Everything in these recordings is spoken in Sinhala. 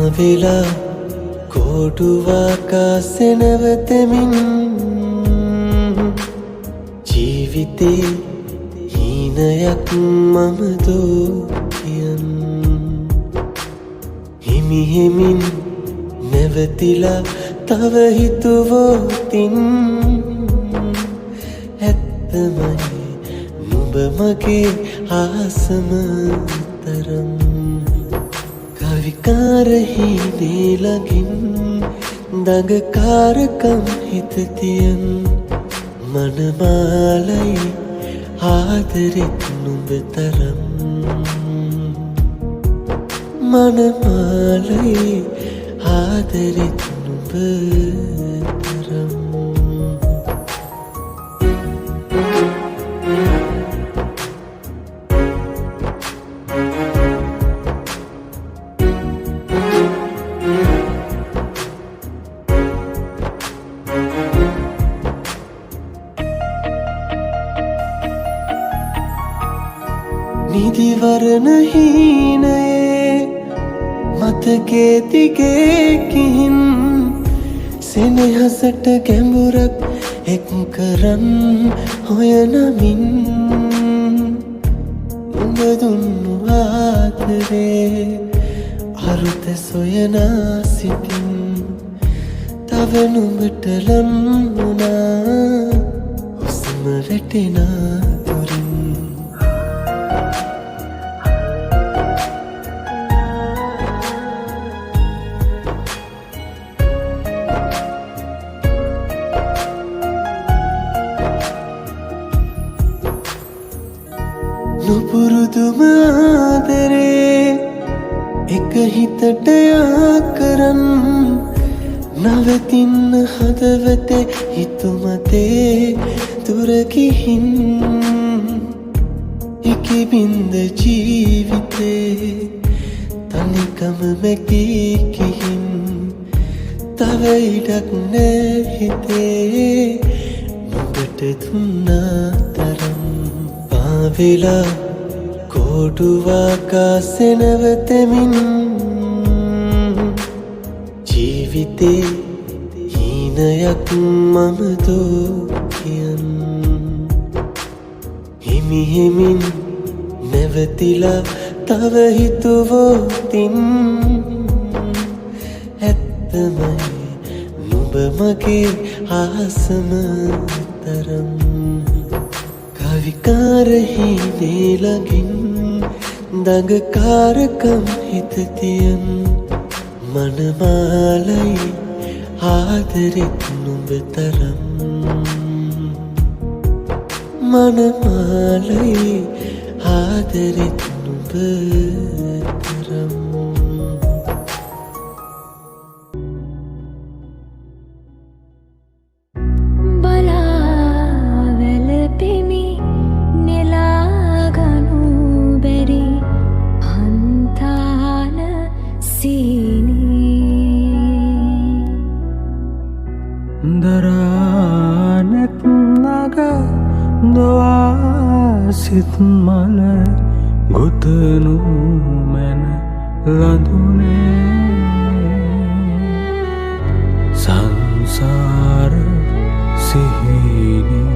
පාවෙලා කෝටුවාක සෙනවතෙමින් ජීවිතේ හීනයක් මම දෝකියන් හිමිහෙමින් නැවතිලා තව හිතුවෝතින් ඇත්තමයි නුඹ මගේ ආසම තරම් කවිකාරහිනේ ළඟින් දඟකාරකම් හිතතියන් මනමාලයි ආදරෙත් නුඹ තරම් මනමාලයි ආදරෙත් නුඹ තරම් නිදිවරණ හීනයේ මතකේ දිගේ කිහින් සෙනෙහසට ගැඹුරක් එක් කරන් හොයනමින් නුඹ දුන්නු ආදරේ අරුත සොයනා සිටින් තව නුඹට ලං වුණා හුස්ම වැටෙනා දුරින් නුපුරුදුම ආදරේ එක හිතට යා කරන් නවතින්න හදවතේ හිතුමතේ දුර ගිහින් ඉකිබින්ද ජීවිතේ තනිකම මැකී ගිහින් තව ඉඩක් නෑ හිතේ නුඹට දුන්නා තරම් පාවෙලා කෝටුවාක සෙනවතෙමින් ජීවිතේ හීනයක් මම දෝකියන් හිමිහෙමින් නැවතිලා තව හිතුවෝතින් ඇත්තමයි නුඹ මගේ ආසම තරම් කවිකාරහිනේ ළඟින් දඟකාරකම් හිතතියන් මනමාලයි ආදරෙත් නුඹ තරම් මනමාලයි ආදරෙත් නුඹ තරම් දරානෙත් නග දොවා සිත් මල ගොතනු මැන ලඳුනේ සංසාර සිහිනේ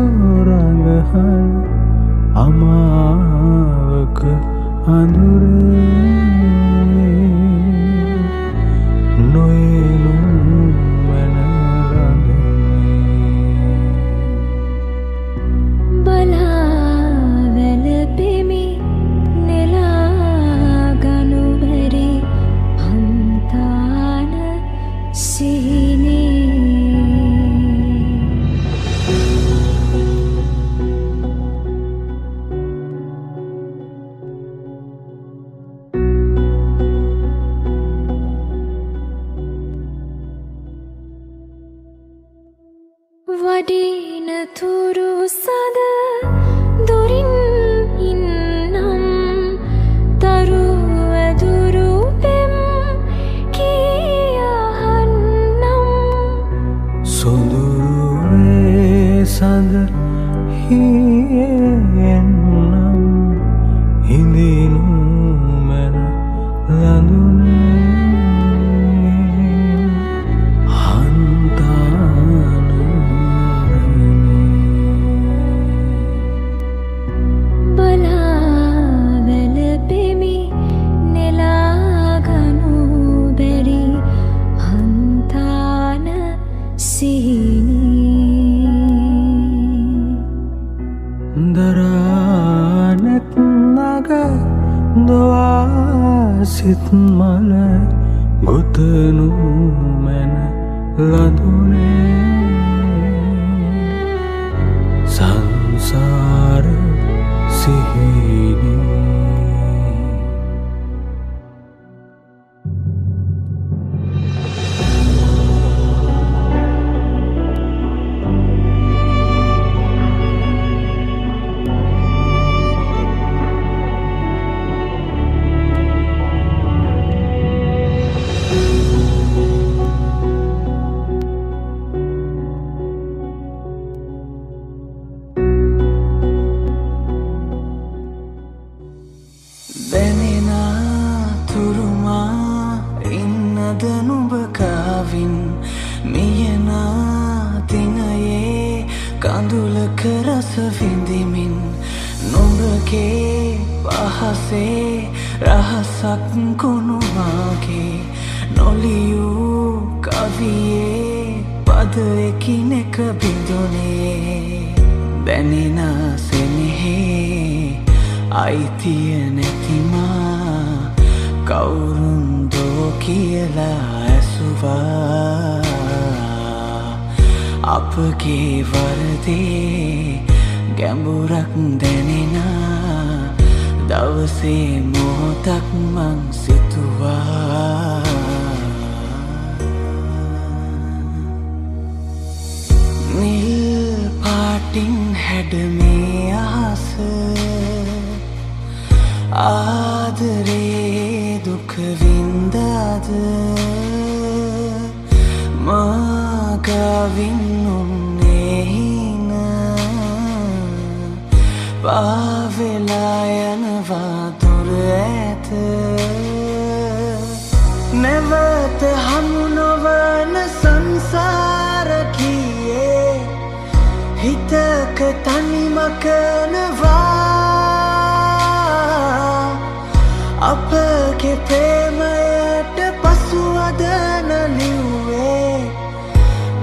සෝරඟහන් අමාවක අඳුරේ නොයනුම් මන රඳුනේ බලා වැළපෙමි නෙලා එන්නම් හිඳිනු මැන ලඳුනේ දරානෙත් නග දොවා සිත් මල ගොතනු මැන ලඳුනේ සංසාර සිහිනී කඳුලක රස විඳිමින් නුඹගේ පහසේ රහසක් කුණු මාගේ නොලියූ කවියේ පද එකිනෙක බිඳුනේ දැනෙන සෙනෙහේ අයිතිය නැතිමා කවුරුන්දෝ කියලා ඇසුවා අපගේ වරදේ ගැඹුරක් දැනෙන දවසේ මොහොතක් මං සිතුවා නිල් පාටින් හැඩමේ අහස ආදරේ දුක වින්දාද මාගවින් උන්නේහින පාවෙලා යනවා දුර ඇත නැවත හමු නොවන සංසාර කියේ හිතක තනිමකනවා අපගේ ප්‍රේමයට පසුවද නලිව්වේ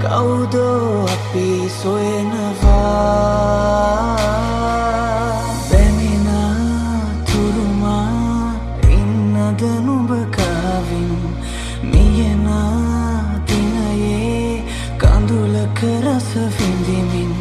කවුදෝ අපි සොයනවා දැනෙන තුරුමා ඉන්නද නුඹ කාවින් මියන දිනයේ කඳුලක රස විඳිමින්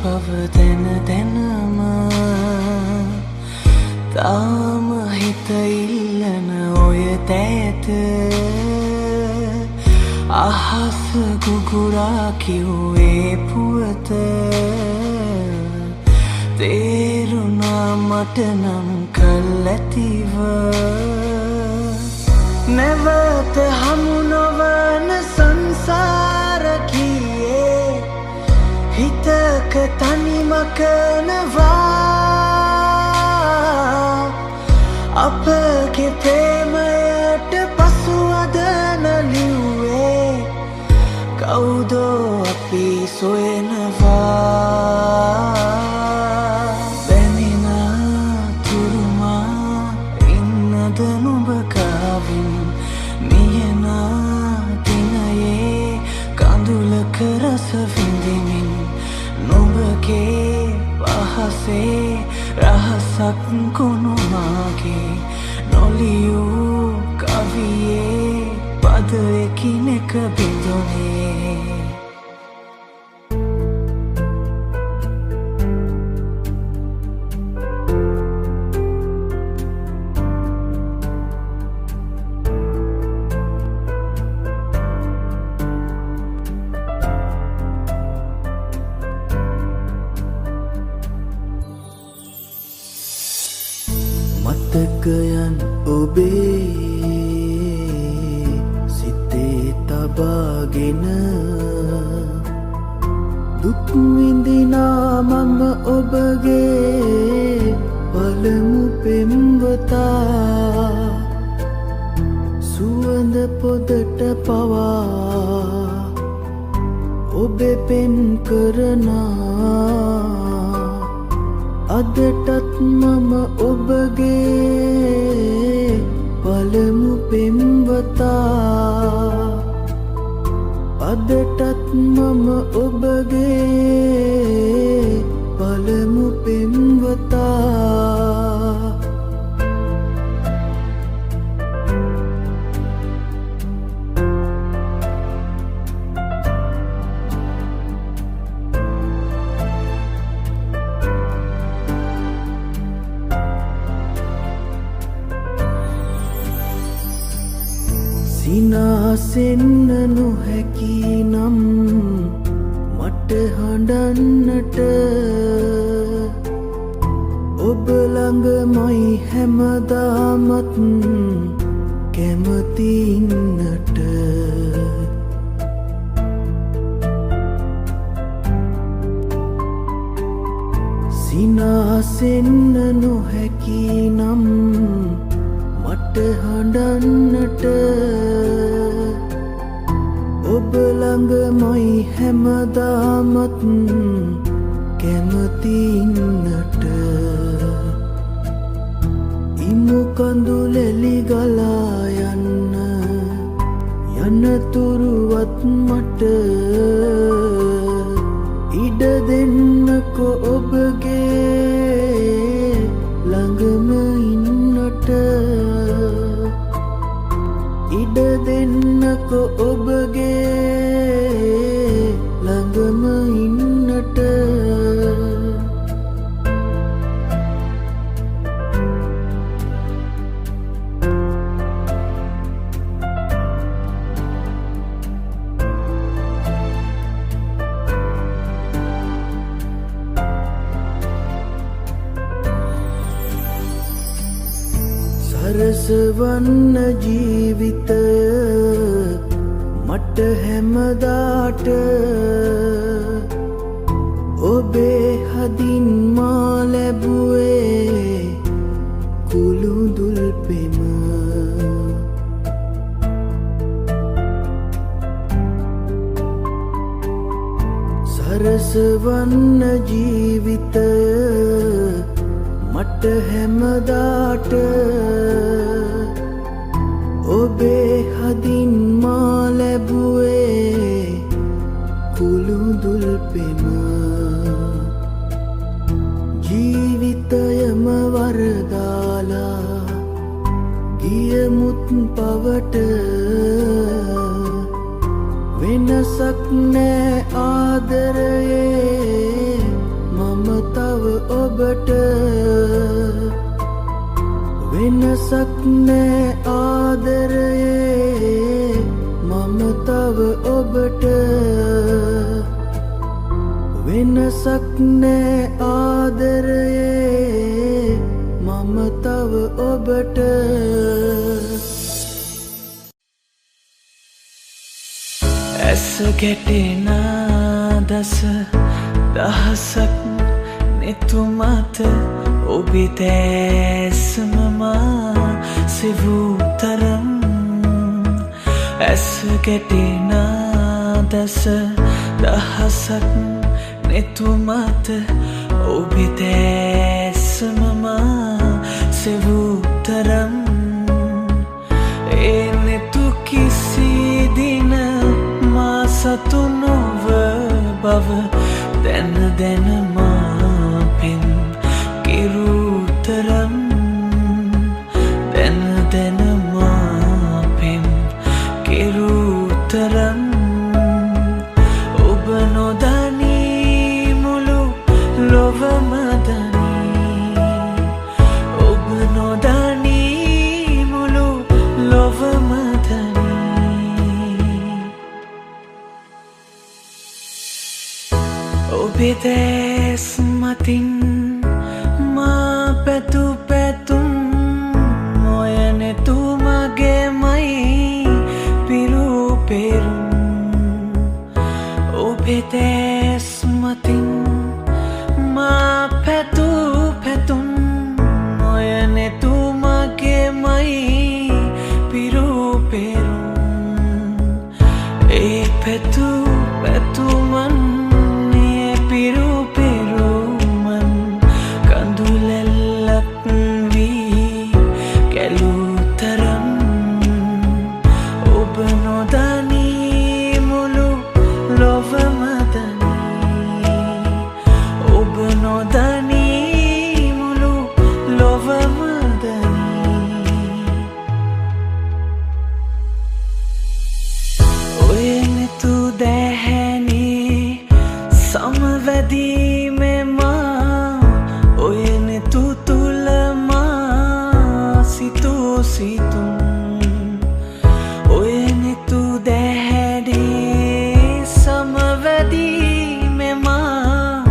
බව දැන දැනම තාම හිත ඉල්ලන ඔය තෑත අහස ගුගුරා කිව්වේ පුවත තේරුණා මට නම් කල් ඇතිව නැවත හමු නොවන සංසාර කියේ හිතක තනිමකනවා අපගේ ප්‍රේමයට පසුවද නලිව්වේ කවුදෝ අපි සොයනවා දැනෙන තුරුමා ඉන්නද නුඹ කාවින් මියන දිනයේ කඳුලක රස විඳිමින් නුඹගේ පහසේ රහසක් කුණු මාගේ නොලියූ කවියේ පද එකිනෙක බිඳුනේ මතකයන් ඔබේ සිතේ තබාගෙන දුක් විඳිනා මම ඔබගේ පළමු පෙම්වතා සුවඳ පොදට පවා ඔබේ පෙන් කරනා අදටත් මම ඔබගේ පළමු පෙම්වතා අදටත් මම ඔබගේ පළමු පෙම්වතා සිනාසෙන්න නොහැකි නම් මට හඬන්නට ඔබ ළඟමයි හැමදාමත් කැමති ඉන්නට සිනාසෙන්න නොහැකි නම් මට හඬන්නට ඔබ ළඟමයි හැමදාමත් කැමති ඉන්නට ඉමු කඳුලෙලි ගලා යන්න යනතුරුවත් මට ඉඩ දෙන්නකෝ ඔබගේ ළඟම ඉන්නට ඉඩ දෙන්නකෝ ඔබගේ ළඟම ඉන්නට සරසවන්න ජීවිතය මට හැමදාට ඔබේ හදින් මා ලැබුවේ කුළුදුල් පෙම සරසවන්න ජීවිතය මට හැමදාට ඔබේ හදින් මා ලැබුවේ කුළුදුල් පෙම ජීවිතයම වරදාලා ගියමුත් පවට වෙනසක් නෑ ආදරයේ මම තව ඔබට වෙනසක් නෑ ආදරයේ මම තව ඔබට වෙනසක් නෑ ආදරයේ මම තව ඔබට ඇස ගැටෙන දස දහසක් නෙතුමත ඔබේ දැස්මමා සෙවූ තරම් ඇස ගැටෙන දස දහසක් නෙතුමත ඔබේ දැස්මමා සෙවූ තරම් ඒ නෙතු කිසි දින මා සතු නොව බව දැන දැන මා පෙන් කිරුතරම් දැන දැන මා පෙන් කිරුතරම් ඔබ නොදනී මුළු ලොවම දනී ඔබ නොදනී මුළු ලොවම දනී ඔබේ දැස් මතින් මා පැතු පැතුම් ඔබේ දැස් මතින් මා පැතු පැතුම් ඔය නෙතුමගේමයි පිරු පෙරුම් ඒ පැතු පැතුමන් ඒ පිරු පෙරුමන් කඳුලැල්ලක් වී කැලූ තරම් ඔබ නොදනී මුළු ලොවම දනී ඔබ නොදනී මුළු ලොවම දනී ඔය නෙතු දැහැනේ සමවැදීමේ මා ඔය නෙතු තුල මා සිතූ සිතුම් ඔය නෙතු දැහැනේ සමවැදීමේ මා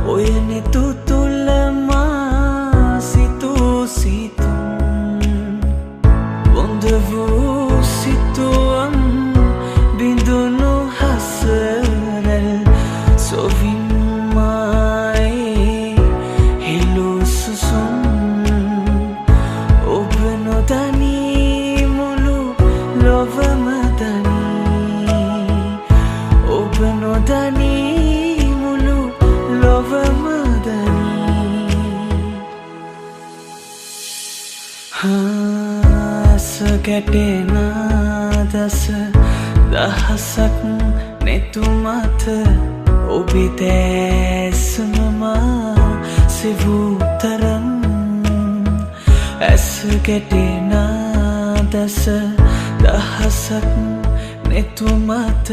ඔය නෙතු තුල මා සිතූ සිතුම් බොඳ වූ සිතුවම් බිඳුණු හසරල් සොවින් මායේ හෙළු සුසුම් ඔබ නොදනී මුළු ලොවම දනී ඔබ නොදනී මුළු ලොවම දනී හාස ගැටෙන දස දහසක් නෙතුමත ඔබේ දැස්මමා සිවූ තරම් ඇස ගැටෙන දස දහසක් නෙතුමත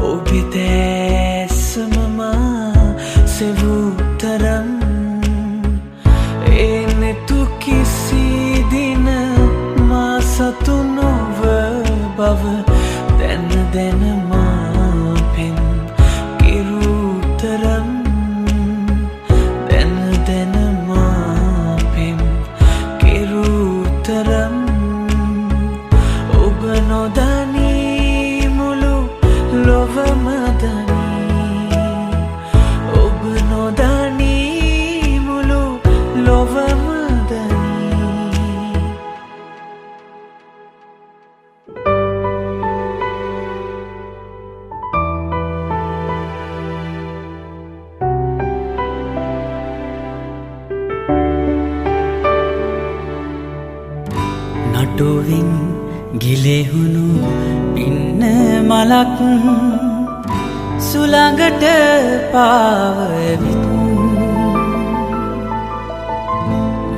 ඔබේ දැස්මමා සිවූ තරම් ඒ නෙතු කිසි දින මා සතු නොව බව දැන දැන මා පෙන් කිරූ තරම් දැන දැන මා පෙන් කිරූ තරම් ඔබ නොදනී මුළු ලොවම දනී ඔබ නොදනී මුළු ලොවම දනී නටුවින් ගිලෙහුණු පින්න මලක් සුළඟට පාවවිත්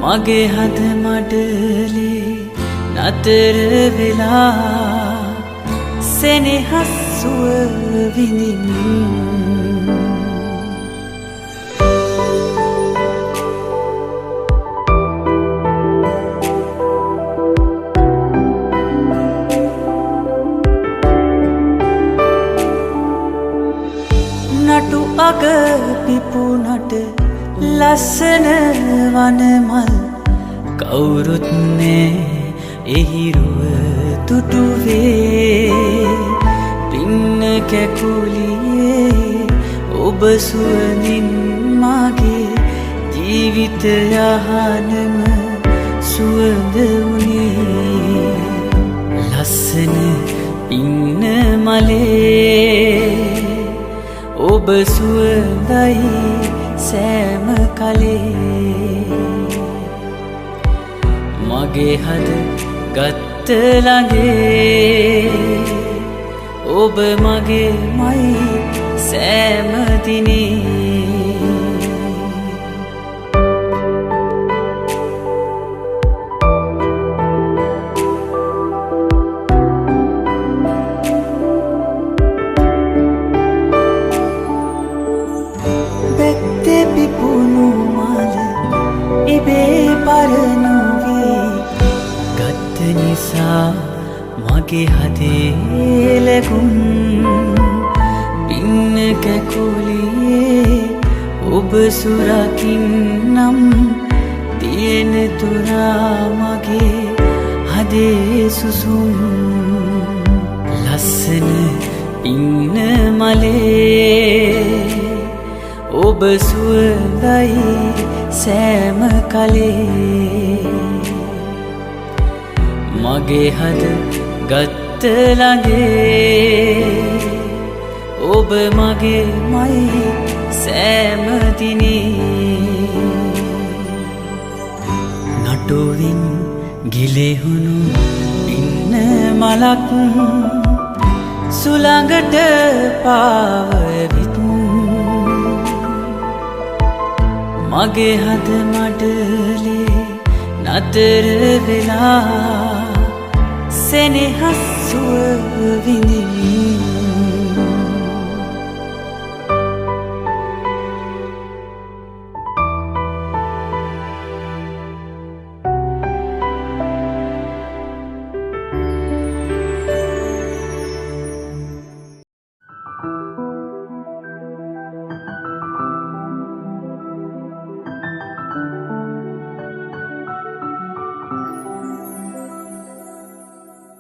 මගේ හද මඩලේ නතර වෙලා සෙනෙහස් සුව විඳින් නටු අග පිපුනට ලස්සන වනමල් කවුරුත් නෑ එහිරුව තුටුවේ පින්න කැකුලියේ ඔබ සුවඳින් මගේ ජීවිත යහනම සුවඳ වුණේ ලස්සන පින්න මලේ ඔබ සුවඳයි සෑම කලේ මගේ හද ගත්ත ළඟේ ඔබ මගේ මයි සෑම දිනේ පිපුණු මල ඉබේ පරනුවේ ගත්ත නිසා මගේ හදේ ලැබුම් පින්න කැකුලියේ ඔබ සුරකින්නම් තියෙන තුරා මගේ හදේ සුසුම් ලස්සන ඉන්න මලේ ඔබ සුවඳයි සෑම කලේ මගේ හද ගත්ත ළඟේ ඔබ මගේ මයි සෑම දිනේ නටුවින් ගිලෙහුණු ඉන්න මලක් සුළඟට පාවවිත් මගේ හද මඩලේ නතර වෙලා සෙනෙහස් සුව විඳිමි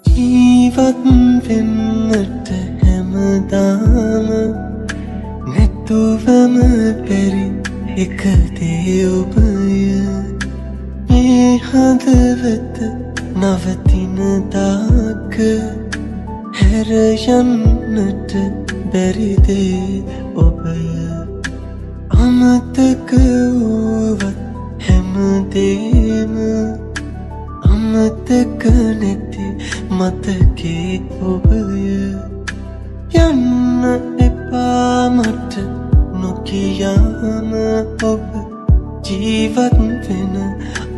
ජීවත් වෙන්නට හැමදාම නැතුවම බැරි එක දේ ඔබය මේ හදවත නවතින දාක හැර යන්නට බැරි දේ ඔබය අමතක වූවත් හැමදේම අමතක නැති මතකේ ඔබය යන්න එපා මට නොකියාම ඔබ ජීවත් වෙන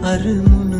අරමුණ